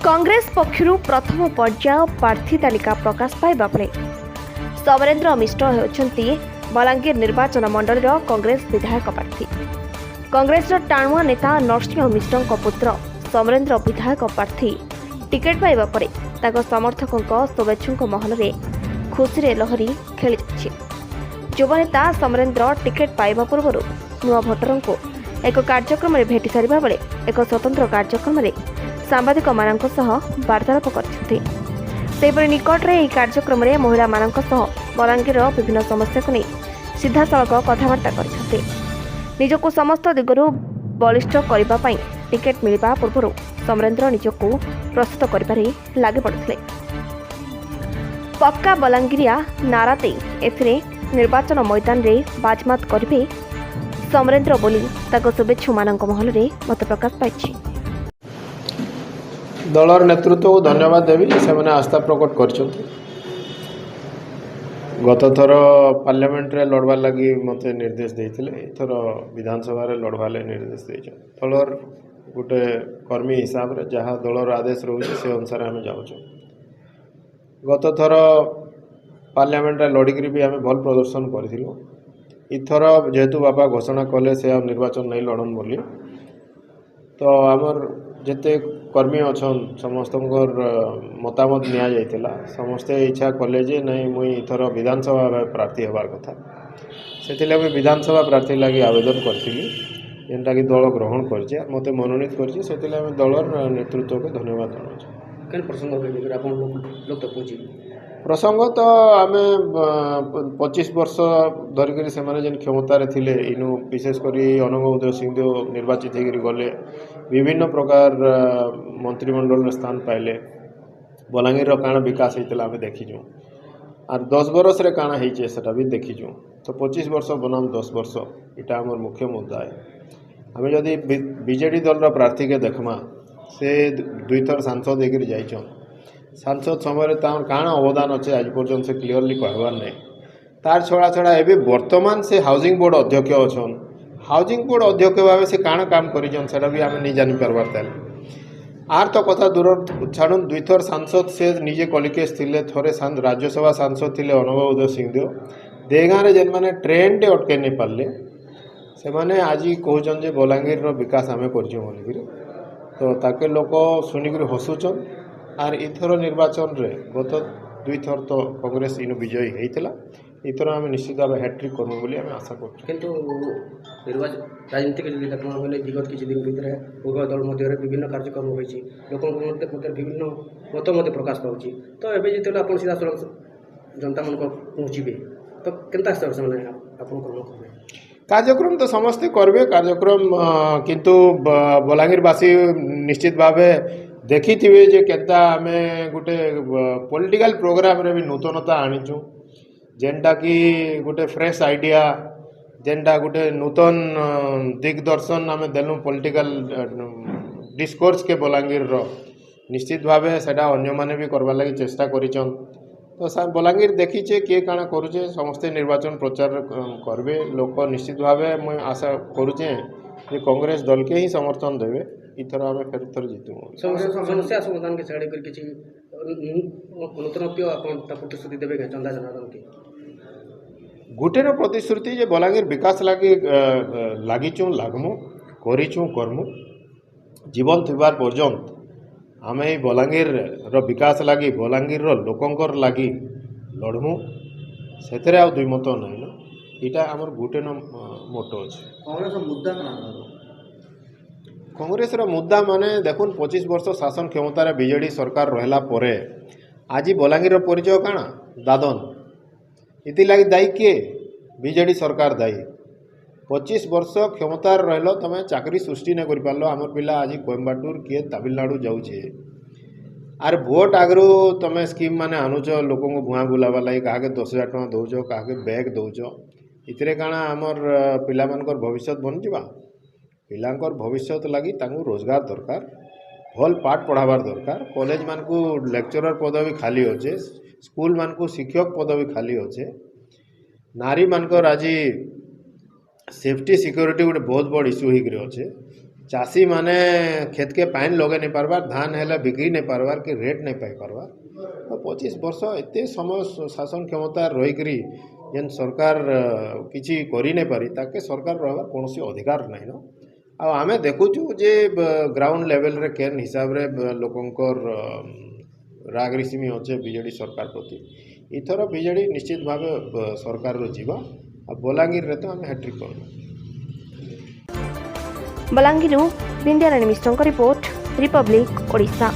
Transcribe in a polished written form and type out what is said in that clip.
कांग्रेस पक्षरु प्रथम पर्याय प्रार्थी तालिका प्रकाश पाइबा परे समरेन्द्र मिश्र होउछन्ती बलांगीर निर्वाचन मंडल कांग्रेस विधायक प्रार्थी। कांग्रेस टाणुआ नेता नरसिंह मिश्र पुत्र समरेन्द्र विधायक प्रार्थी टिकेट पाइबा परे ताको समर्थकों शुभेच्छुक महल में खुशी लहरी खेली जाछि। युवनेता समरेन्द्र टिकेट पाइबा पूर्व नुआ भोटर को एक कार्यक्रम में भेटी सारिबा बेले एक स्वतंत्र कार्यक्रम में सांबादिक मानक सह वार्तालाप करछथि। सेपरि निकट रे ଏହି କାର୍ଯ୍ୟକ୍ରମରେ ମହିଳାମାନଙ୍କ ସହ ବଲାଙ୍ଗୀରର ବିଭିନ୍ନ ସମସ୍ୟାକୁ ନେଇ ସିଧାସଳଖ କଥାବାର୍ତ୍ତା କରିଛନ୍ତି। ନିଜକୁ ସମସ୍ତ ଦିଗରୁ ବଳିଷ୍ଠ କରିବା ପାଇଁ ଟିକେଟ୍ ମିଳିବା ପୂର୍ବରୁ ସମରେନ୍ଦ୍ର ନିଜକୁ ପ୍ରସ୍ତୁତ କରିବାରେ ଲାଗି ପଡ଼ିଥିଲେ। ପକ୍କା ବଲାଙ୍ଗୀରିଆ ନାରା ଦେଇ ଏଥିରେ ନିର୍ବାଚନ ମଇଦାନରେ ବାଜମାତ କରିବେ ସମରେନ୍ଦ୍ର ବୋଲି ତାଙ୍କ शुभेच्छुମାନଙ୍କ ମହଲରେ ମତ ପ୍ରକାଶ ପାଇଛି। दलर नेतृत्व को धन्यवाद देवी से मैंने आस्था प्रकट कर गत थर पार्लियामेंट रे लड़वा लगी मत निर्देश देते थर विधानसभा रे लड़वा निर्देश दे दलर गोटे कर्मी हिसाब रे जहाँ दलर आदेश रोचे से अनुसार आम जाऊँ। गत थर पार्लियामेंट रे लड़िक भी आम भल प्रदर्शन करूँ। इथर जेहेतु बापा घोषणा कले से निर्वाचन नहीं लड़न बोली तो आमर जिते कर्मी अच्छन समस्त मतामत नि समस्ते इच्छा कले जे नहीं मुई इथर विधानसभा प्रार्थी होबार कथा से विधानसभा प्रार्थी लगी आवेदन करी जेनटा कि दल ग्रहण कर मत मनोनीत कर दलर नेतृत्व को धन्यवाद जनाऊँ। प्रसंग तो आम 25 वर्ष धरिक से क्षमतार थिले इनु विशेषकर अनंग उदय सिंहदेव निर्वाचित होकर गले विभिन्न प्रकार मंत्रिमंडल स्थान पाइले बलांगीर काण विकास होता आम देखीचु और 10 वर्ष रे काण होटा भी देखीचु। तो 25 वर्ष बनाम 10 वर्ष इटा आमर मुख्य मुद्दा है। आम जदि बीजेडी दल प्रार्थी के देखमा से 2 थर सांसद होकर जाइछन सांसद समय काण अवदान अच्छे आज पर्यंत से क्लीयरली कहबार नहीं तार छड़ा छड़ा एवं वर्तमान से हाउसिंग बोर्ड अध्यक्ष अच्छन हाउसिंग बोर्ड अध्यक्ष भाव से काण काम करिछन सेटा भी आम नहीं जानी पारबार ताल आर तो कथा दूर छाड़न 2 थर सांसद से निजे कलिकेश थिले थोड़े राज्यसभा सांसद थिले अनुभव उदय सिंहदेव देगाँ जेन मैंने ट्रेन टे अटके नहीं पारे से मैंने आज कहचन जे बलांगीर विकास आम कर तो ताके लोक शुणिक हसुचन आर इथर निर्वाचन रे गत 2 थर तो कांग्रेस इन विजयी होता इथर आम निश्चित भाव हैट्रिक करमु बोली आम आशा कर किंतु निर्वाचन राजनीतिक बोले विगत किसी दिन भितर उभय दल मध्य विभिन्न कार्यक्रम होती लोक विभिन्न मत प्रकाश पाँच तो ये जो आप सीधा जनता मान पहुँचे तो केन्ता से कार्यक्रम तो समस्ते करेंगे कार्यक्रम किंतु बलांगीरवासी निश्चित भाव देखी थे जे केता आम गोटे पॉलिटिकल प्रोग्राम रे भी नूतनता आनीचु जेनटा कि गोटे फ्रेश आइडिया जेनटा गोटे नूतन दिग्दर्शन आम देलु पॉलिटिकल डिस्कोर्स के बलांगीर निश्चित भाव सेटा अन्य माने भी करवा लगी चेष्टा करिचन तो बलांगीर देखीचे किए काଣା करुचे समस्ते निर्वाचन प्रचार करबे लोक निश्चित भाव मुझे आशा करुचे जे कांग्रेस दल के ही समर्थन देवे इथर आम फेर थर जीतु समस्या समाधान के छाड़ी कर किसी नूतनत्व प्रतिश्रुति देवे चंदा जनार्दन की गुटेर प्रतिश्रुति जे बलांगीर विकास लगी लागिचु लागमु करिचु करमु जीवन थिबार पर्यंत आम ही बलांगीर विकास लगी बलांगीर लोकंकर लगी लड़मु से आ दुई मत नहीं ना इटा आमर गुटे मोटो अच्छे कांग्रेस मुद्दा माने देखुन 25 वर्ष शासन क्षमतार बीजेडी सरकार रहला परे आज बलांगीर परिचय काଣା दादन इति लगी दायी किए बीजेडी सरकार दायी 25 वर्ष क्षमतार रहल तमें चाकरी सृष्टि नहीं कर पार आमर पिला आज कोयम्बाटूर किए तमिलनाडु जाऊे आर भोट आगु तुम स्कीम माने आनुच लोक भुआ बुलावा लगी क्या 10,000 टଙ୍କା दौच क्या बैग दौच इतरे काଣା आमर पिलामानकर भविष्य बन जावा पिलांकर भविष्य लगी रोजगार दरकार भल पाठ पढ़ाबार दरकार कॉलेज मान को लेक्चरर पदवी खाली अच्छे स्कूल मान को शिक्षक पदवी खाली अच्छे नारी मानकर आज सेफ्टी सिक्योरिटी गोटे बहुत बड़ इश्यू होकर अच्छे चाषी माने खेत के पानी लगे नहीं पारबार धान है बिक्री नहीं पारबार कि रेट नहीं पाई पारबार तो 25 वर्ष एत समय शासन क्षमता रहीकि जेन सरकार किसी करी नहीं पारी ताके सरकार रहा कौन अधिकार नहीं न आम देखुचु जे ग्राउंड लेवल रे केन हिसाब रे लोकंकर राग रिसिमी अच्छे बीजेडी सरकार प्रति इथर बीजेडी निश्चित भाव सरकार जीवा बलांगीर रे तो आम हैट्रिक कर बलांगीरु बिंद्याराणी मिश्रଙ୍କ रिपोर्ट रिपब्लिक ओडिशा।